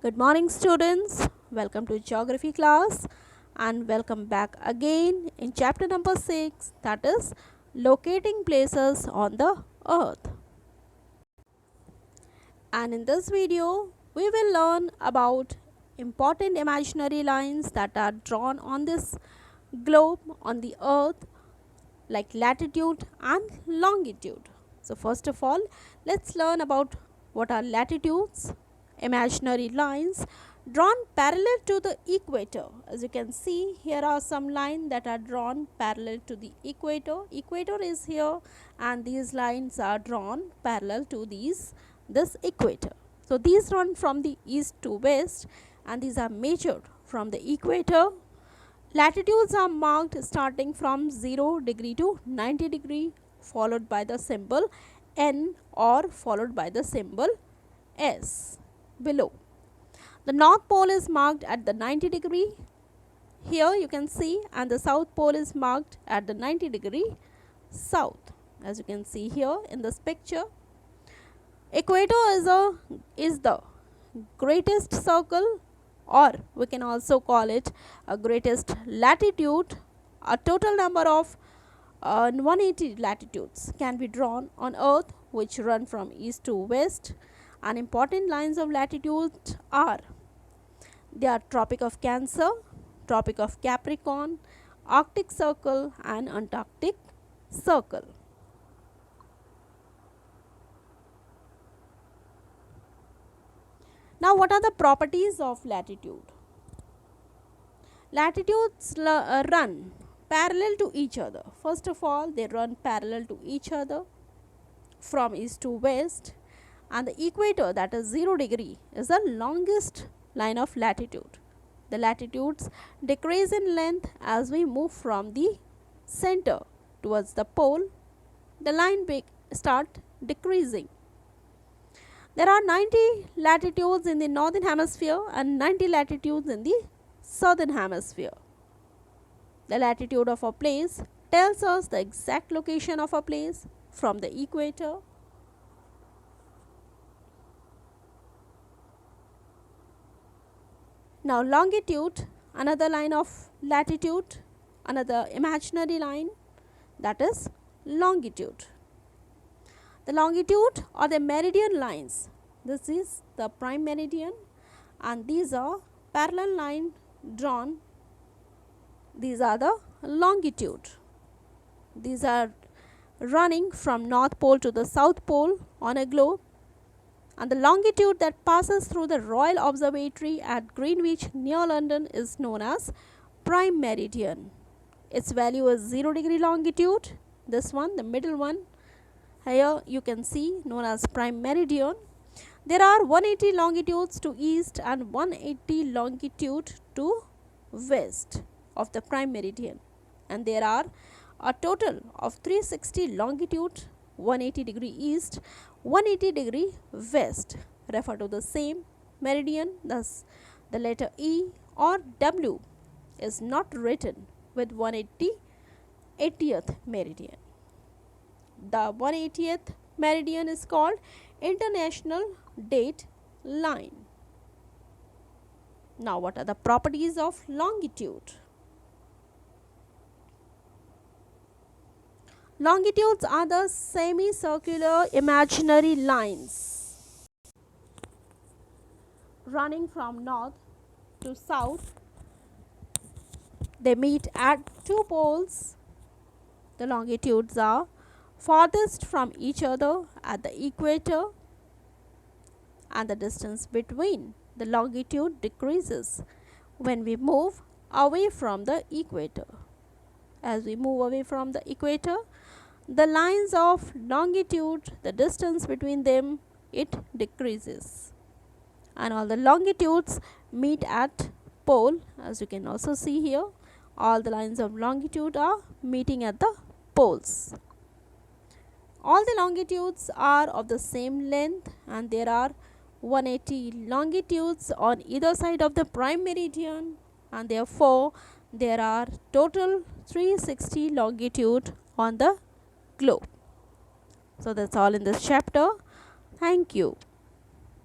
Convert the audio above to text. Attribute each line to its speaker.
Speaker 1: Good morning, students. Welcome to geography class and welcome back again in chapter number 6, that is locating places on the earth. And in this video, we will learn about important imaginary lines that are drawn on this globe on the earth, like latitude and longitude. So first of all, let's learn about what are latitudes, imaginary lines drawn parallel to the equator. As you can see, here are some lines that are drawn parallel to the equator. Equator is here and these lines are drawn parallel to this equator. So these run from the east to west and these are measured from the equator. Latitudes are marked starting from 0 degree to 90 degree, followed by the symbol N or followed by the symbol S below. The North Pole is marked at the 90 degree. Here you can see, and the South Pole is marked at the 90 degree south. As you can see here in this picture, equator is the greatest circle, or we can also call it a greatest latitude. A total number of 180 latitudes can be drawn on earth which run from east to west, and important lines of latitude are Tropic of Cancer, Tropic of Capricorn, Arctic Circle and Antarctic Circle. Now what are the properties of latitude? Latitudes run parallel to each other. First of all, they run parallel to each other from east to west, and the equator, that is 0 degree, is the longest line of latitude. The latitudes decrease in length as we move from the center towards the pole. The line start decreasing. There are 90 latitudes in the northern hemisphere and 90 latitudes in the southern hemisphere. The latitude of a place tells us the exact location of a place from the equator. Now longitude, another line of latitude, another imaginary line, that is longitude. The longitude or the meridian lines, this is the prime meridian and these are parallel line drawn. These are the longitude. These are running from North Pole to the South Pole on a globe, and the longitude that passes through the Royal Observatory at Greenwich near London is known as prime meridian. Its value is 0 degree longitude. This one, the middle one, here you can see, known as prime meridian. There are 180 longitudes to east and 180 longitude to west of the prime meridian, and there are a total of 360 longitude, 180 degree east, 180 degree west refer to the same meridian. Thus the letter E or W is not written with 180th meridian. The 180th meridian is called international date line. Now what are the properties of longitude? Longitudes are the semicircular imaginary lines running from north to south. They meet at two poles. The longitudes are farthest from each other at the equator, and the distance between the longitude decreases when we move away from the equator. As we move away from the equator, the lines of longitude, the distance between them, it decreases, and all the longitudes meet at pole. As you can also see here, all the lines of longitude are meeting at the poles. All the longitudes are of the same length, and there are 180 longitudes on either side of the prime meridian, and therefore there are total 360 longitude on the globe. So that's all in this chapter. Thank you.